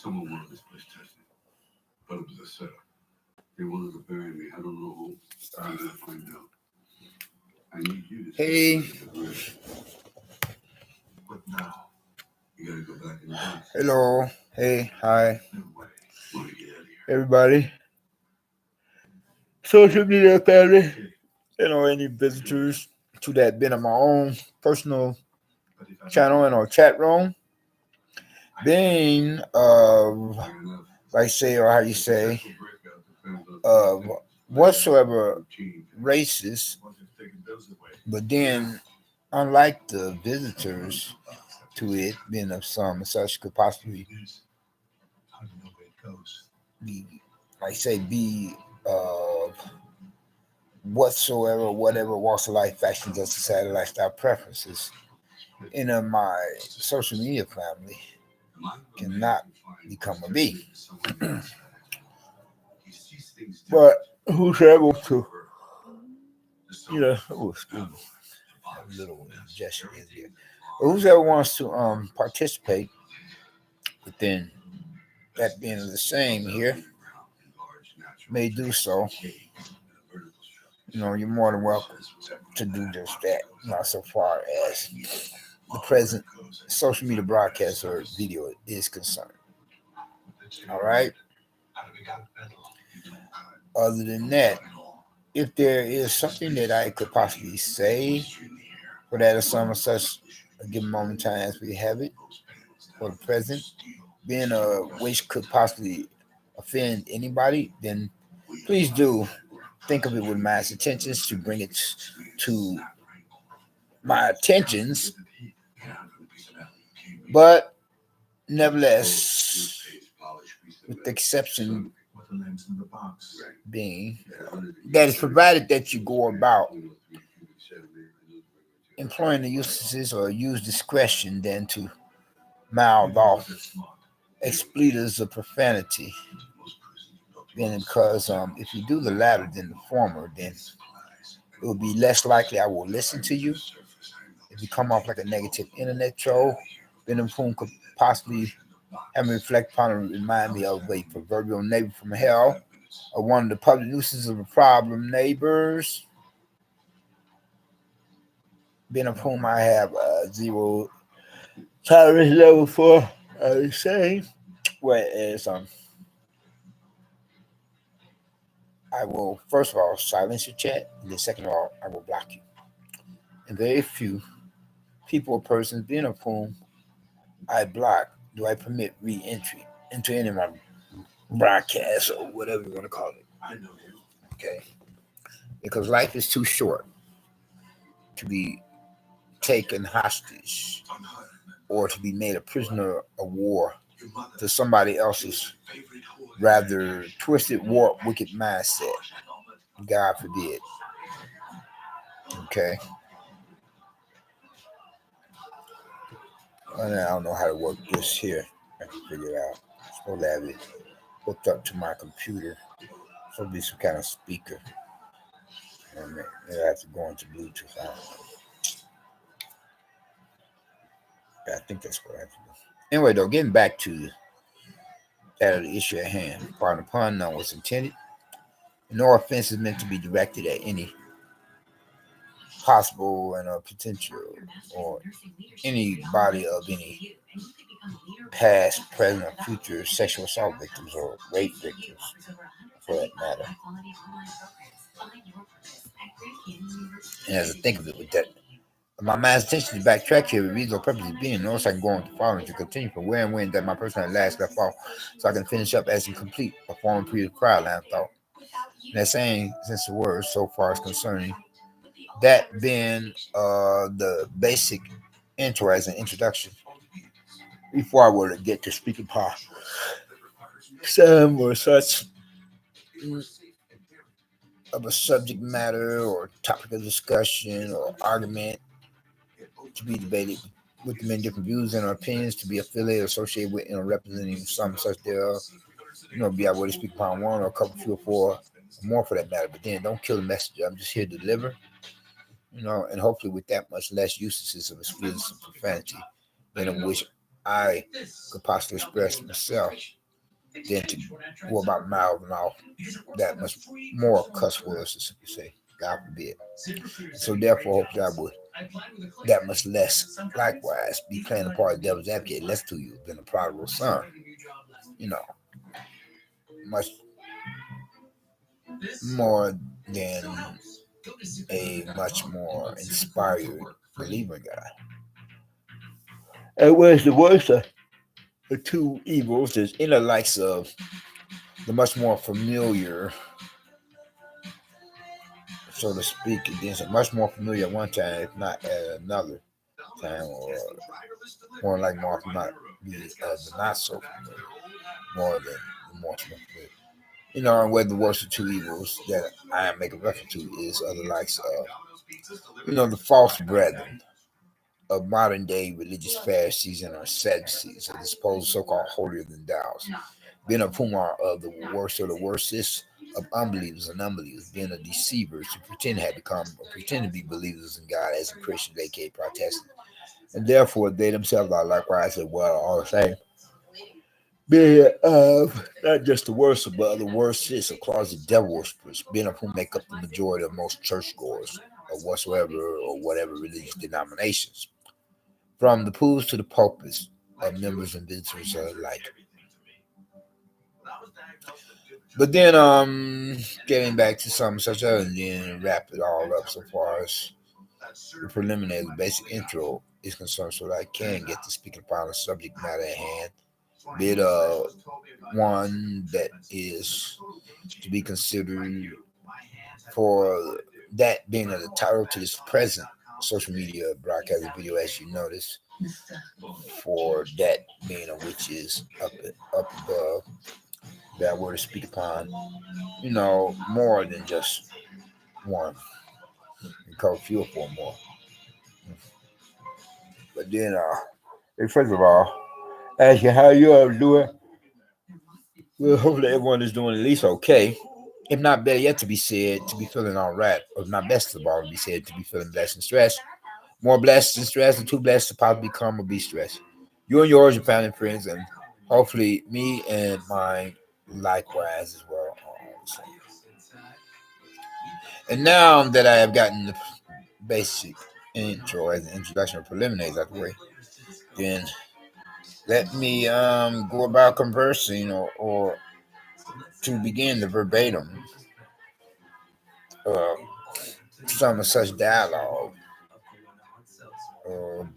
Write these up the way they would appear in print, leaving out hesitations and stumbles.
Someone wanted this place tested, but it was a setup. They wanted to bury me. I don't know who. I'm gonna find out. I need you to. Hey. But now you gotta go back in the house. Hello. Hey. Hi. Everybody. Social media family. Any visitors to that been on my own personal channel and our chat room. Being like say, or how you say, whatsoever races, but then unlike the visitors to it being of some such could possibly be, like say, be whatsoever, whatever walks of life, factions of society, lifestyle preferences in my social media family cannot become a bee. But whoever to, excuse me, a little gesture in there. But whoever wants to participate within that being the same here may do so. You're more than welcome to do just that. Not so far as the present social media broadcast or video is concerned. All right. Other than that, if there is something that I could possibly say for that or some such a given moment in time as we have it for the present, being which could possibly offend anybody, then please do think of it with my intentions to bring it to my attentions. But nevertheless, with the exception being that it's provided that you go about employing the usages or use discretion than to mouth off expletives of profanity. Then because if you do the latter than the former, then it will be less likely I will listen to you. If you come off like a negative internet troll, then whom could possibly have me reflect upon and remind me of a proverbial neighbor from hell, or one of the public nuisances of the problem neighbors, being of whom I have zero tolerance level for, I say, whereas I will first of all silence your chat, and then second of all, I will block you. And very few people or persons being of whom I block do I permit re-entry into any of my broadcasts or whatever you want to call it. I know you. Okay. Because life is too short to be taken hostage or to be made a prisoner of war to somebody else's rather twisted, warped, wicked mindset. God forbid. Okay. And I don't know how to work this here. I can figure it out. I'm supposed to have it hooked up to my computer. So be some kind of speaker. And maybe I have to go into Bluetooth. I don't know. Yeah, I think that's what I have to do. Anyway, though, getting back to that the issue at hand. Pardon the pun, none was intended. No offense is meant to be directed at any possible and potential or anybody of any past, present, or future sexual assault victims or rape victims, for that matter. And as I think of it with that, my mind's attention to backtrack here with reasonable purposes being, notice I can go on to following to continue from where and when that my person had last left off, so I can finish up as incomplete a former previous prior line of thought. And that saying, since the word so far is concerning, that being the basic intro as an introduction, before I were to get to speaking part, some or such of a subject matter or topic of discussion or argument to be debated with the many different views and opinions to be affiliated, associated with, and representing some such thereof. Be able to speak upon one or a couple, few or four, or more for that matter. But then don't kill the messenger. I'm just here to deliver, and hopefully with that much less usages of experience and profanity than of which I could possibly express myself than to go about mouthing off that much more cuss words, to simply say, God forbid. So therefore, hope that I would that much less likewise be playing the part of devil's advocate less to you than a prodigal son. You know, much more than a much more inspired believer guy. And where's the worst of the two evils is in the likes of the much more familiar, so to speak, against it, much more familiar at one time, if not at another time, or more like more not be the not so familiar, more than the more familiar. You know, and where the worst of two evils that I am making reference to is other likes of, the false brethren of modern day religious Pharisees and our Sadducees, or the supposed so called holier than thous, being of whom are of the worst or the worstest of unbelievers and unbelievers, being the deceivers who pretend to have become or pretend to be believers in God as in Christians, a.k.a. Protestants, and therefore they themselves are likewise as well all the same. Being of not just the worst, but the worstest of closet devil worshippers, being of whom make up the majority of most churchgoers of whatsoever or whatever religious denominations, from the pools to the pulpits of members and visitors alike. But then, getting back to something such as, and then wrap it all up so far as the preliminary, the basic intro is concerned, so that I can get to speaking upon the subject matter at hand. Bit one that is to be considered for that being the title to this present social media broadcast video, as you notice, for that being a which is up above, that were to speak upon, more than just one, and call few or four more. But then, first of all, ask you how you are doing. Well, hopefully everyone is doing at least okay. If not better yet to be said, to be feeling all right. Or if not best of all to be said, to be feeling blessed and stressed. More blessed and stressed, and too blessed to possibly become or be stressed. You and yours, your family and friends, and hopefully me and mine likewise as well. And now that I have gotten the basic intro as an introduction or preliminaries out the way, then let me go about conversing or to begin the verbatim uh, some of such dialogue or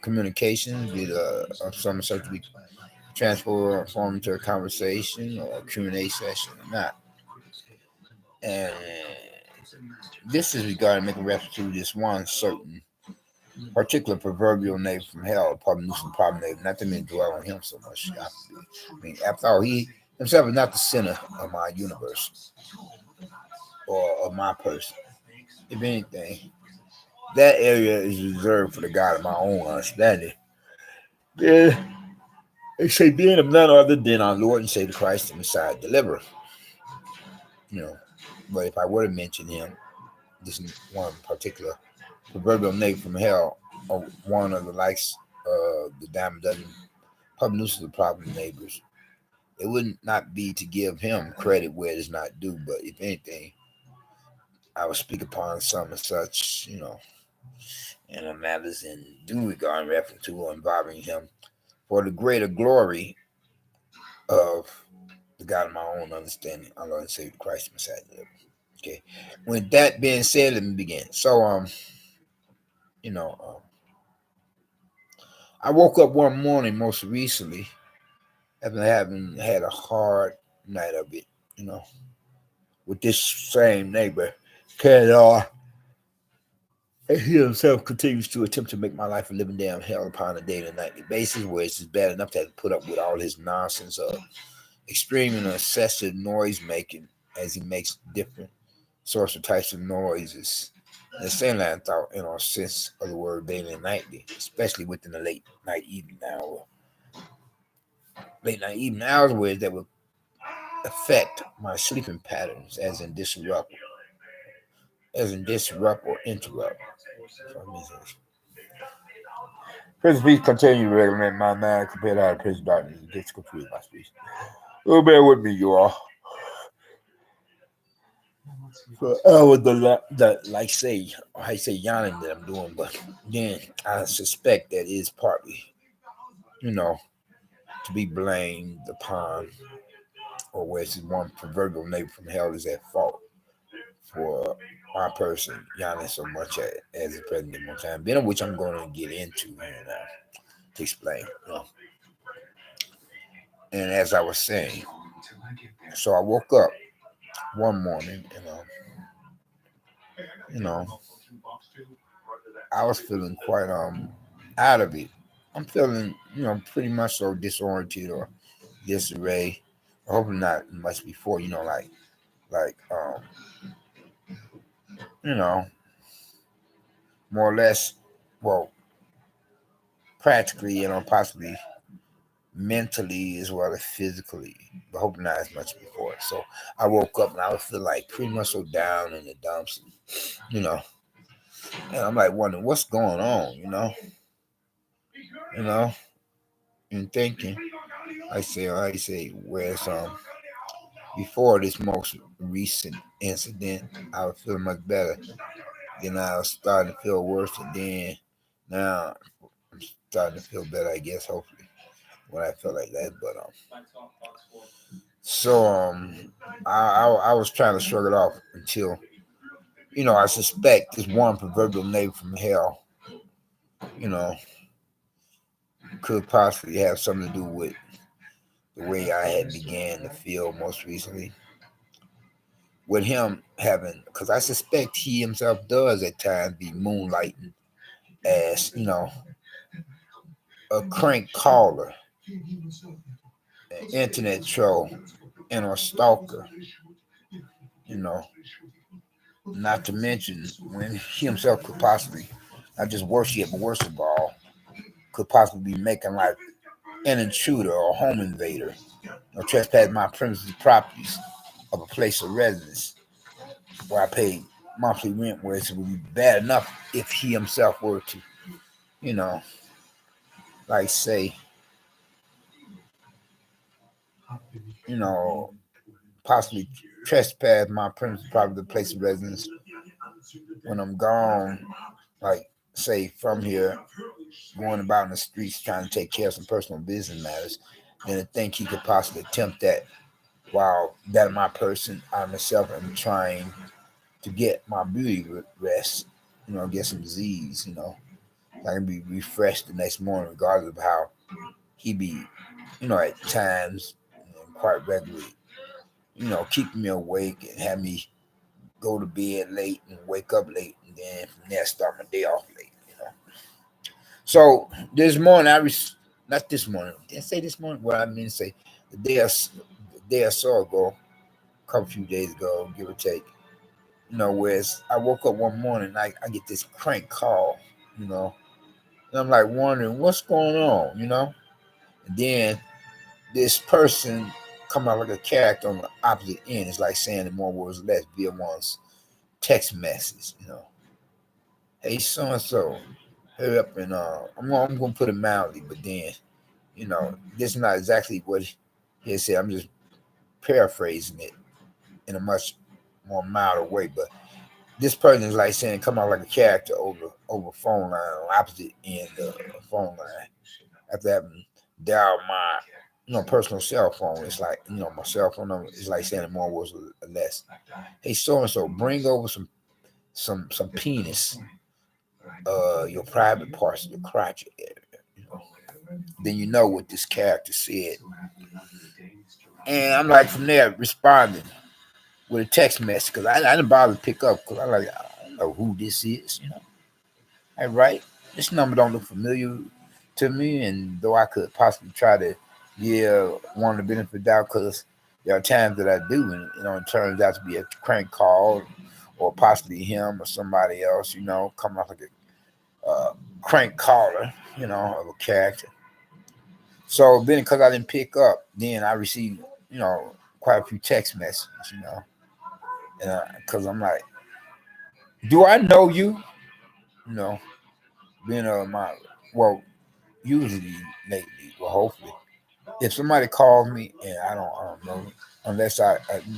communication, be of some such to be transformed into a conversation or a Q&A session or not. And this is regarding making reference to this one certain particular proverbial neighbor from hell, public-nuisance problem neighbor. Not to mean dwell on him so much. I mean, after all, he himself is not the center of my universe or of my person. If anything, that area is reserved for the God of my own understanding. Yeah, they say being of none other than our Lord and Savior Christ, the Messiah, deliverer. But if I were to mention him, this one particular proverbial neighbor from hell, or one of the likes of the dime a dozen public-nuisance of problem neighbors, it wouldn't not be to give him credit where it is not due, but if anything, I would speak upon some of such, and the matters in due regard and reference to or involving him for the greater glory of the God of my own understanding, our Lord and Savior Christ, Messiah. Okay. With that being said, let me begin. So, you know, I woke up one morning most recently after having had a hard night of it, with this same neighbor, Ken. And he himself continues to attempt to make my life a living damn hell upon a daily and nightly basis, where it's just bad enough to have to put up with all his nonsense of extreme and excessive noise making as he makes different sorts of types of noises. And the same line of thought in our sense of the word daily and nightly, especially within the late night evening hour. Late night evening hours where that would affect my sleeping patterns as in disrupt or interrupt. Prince of Peace continue to regulate my mind compared to how the Prince of Darkness gets confused my speech. Well, bear with me, you all. So, with the like say, I say yawning that I'm doing, but then I suspect that is partly, to be blamed upon, or where it's one proverbial neighbor from hell is at fault for my person yawning so much as the president one time, then which I'm going to get into here now to explain. And as I was saying, so I woke up one morning and I was feeling quite out of it. I'm feeling pretty much so disoriented or disarray. I hope not much before, like more or less, well, practically, possibly mentally as well as physically, but hope not as much before. So I woke up and I would feel like pretty much so down in the dumps, and I'm like wondering what's going on, and thinking. I say, whereas before this most recent incident, I was feeling much better. Then I was starting to feel worse, and then now I'm starting to feel better. I guess hopefully when I felt like that, but so I was trying to shrug it off until I suspect this one proverbial neighbor from hell, could possibly have something to do with the way I had began to feel most recently. With him having, because I suspect he himself does at times be moonlighting as, a crank caller, an internet troll, and a stalker, you know, not to mention when he himself could possibly, not just worse yet, but worst of all, could possibly be making like an intruder or home invader or trespass my premises properties of a place of residence where I pay monthly rent, where it would be bad enough if he himself were to, you know, like say, possibly trespass my premises property, the place of residence when I'm gone, like say from here, going about in the streets trying to take care of some personal business matters, then I think he could possibly attempt that while that my person, I myself am trying to get my beauty rest, get some Z's, I can be refreshed the next morning regardless of how he be, at times, quite regularly, keeping me awake and have me go to bed late and wake up late and then from there start my day off late. So this morning not this morning, didn't say this morning, well I mean to say the day or so ago, a couple few days ago, give or take, whereas I woke up one morning, I get this crank call, and I'm like wondering what's going on, and then this person come out like a character on the opposite end. It's like saying in more words less via one's text message, hey so and so, hurry up and I'm gonna put it mildly, but then this is not exactly what he said. I'm just paraphrasing it in a much more milder way, but this person is like saying come out like a character over phone line on opposite end of the phone line after having dialed my personal cell phone. It's like my cell phone number is like saying more words or less. Hey so and so, bring over some penis, your private parts of your crotch area. Then what this character said, and I'm like from there responding with a text message because I didn't bother to pick up because I don't know who this is. Hey, right? This number don't look familiar to me, and though I could possibly try to give one the benefit of the doubt because there are times that I do, and it turns out to be a crank call or possibly him or somebody else, come off like a crank caller, of a character. So then, because I didn't pick up, then I received, quite a few text messages, because I'm like, do I know you? Being my well, usually lately, well, hopefully, if somebody calls me and I don't know, unless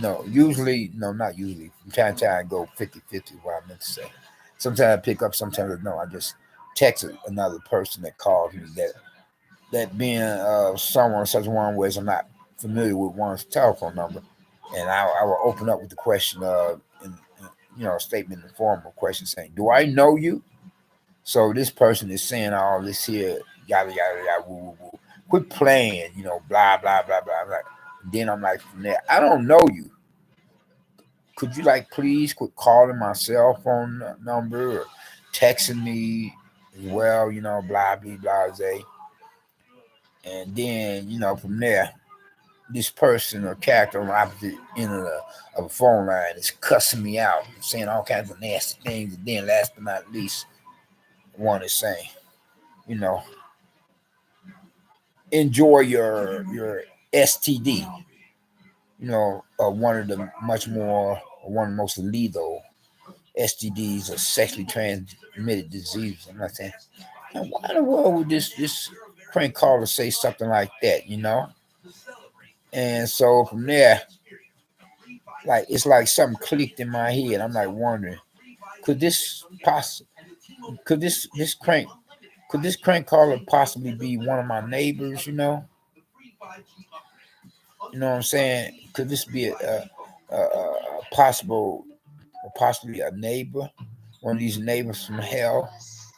no, usually, no, not usually. From time to time, I go 50-50, what I meant to say. Sometimes I pick up, sometimes I don't. I just text another person that calls me that being someone such one where I'm not familiar with one's telephone number, and I will open up with the question a statement in the form of a question saying, "Do I know you?" So this person is saying all this here, yada yada yada, woo woo woo. Quit playing, blah blah blah blah blah. Then I'm like, from there, I don't know you. Could you like please quit calling my cell phone number or texting me as well? Blah blah blah. And then from there, this person or character on the opposite end of a phone line is cussing me out, saying all kinds of nasty things. And then last but not least, one is saying, you know, enjoy your STD. One of the one of the most lethal STDs are sexually transmitted diseases. I'm not saying, now, why in the world would this crank caller say something like that? And so from there, like it's like something clicked in my head. I'm like wondering, could this possibly, could this crank caller possibly be one of my neighbors? What I'm saying? Could this be a possibly a neighbor, one of these neighbors from hell,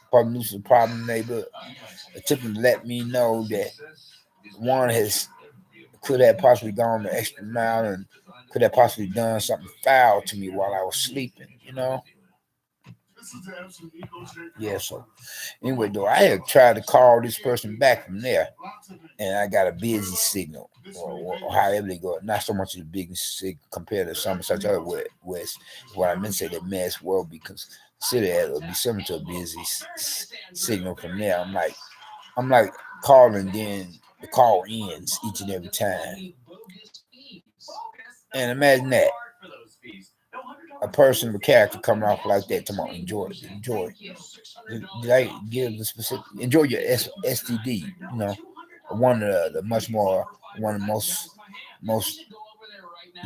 probably a problem neighbor, attempting to let me know that one could have possibly gone the extra mile and could have possibly done something foul to me while I was sleeping. Yeah, so anyway, though, I had tried to call this person back from there, and I got a busy signal, or however they go. Not so much as a big signal compared to some such other West. What I meant to say that may as well be considered as or be similar to a busy signal from there. I'm like calling, then the call ends each and every time. And imagine that a person with character coming off like that tomorrow. Enjoy. Did I give the specific? Enjoy your STD. One of the much more one of the most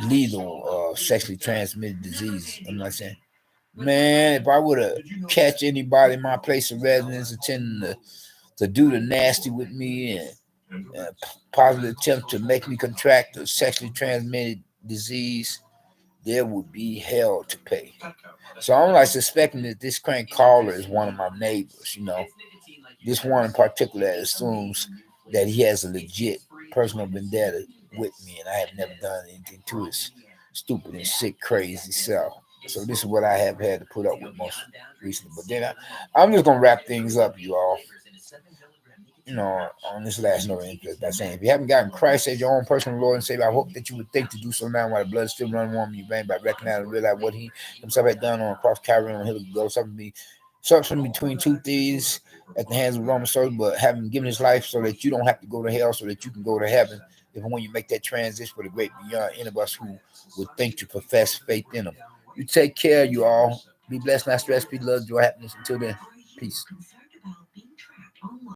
lethal sexually transmitted diseases. I'm not saying, man, if I would have catch anybody in my place of residence attempting to do the nasty with me and possibly attempt to make me contract a sexually transmitted disease, there would be hell to pay. So I'm like suspecting that this crank caller is one of my neighbors. This one in particular assumes that he has a legit personal vendetta with me, and I have never done anything to his stupid and sick, crazy self. So this is what I have had to put up with most recently. But then I'm just gonna wrap things up, you all. On this last note of interest by saying, if you haven't gotten Christ as your own personal Lord and Savior, I hope that you would think to do so now while the blood is still running warm in your veins by recognizing and realize what he himself had done on the cross Calvary on the hill of Golgotha, something between two thieves at the hands of Roman soldiers, but having given his life so that you don't have to go to hell, so that you can go to heaven. If when you make that transition for the great beyond any of us who would think to profess faith in him. You take care, you all. Be blessed, not stressed, be loved, joy, happiness. Until then, peace.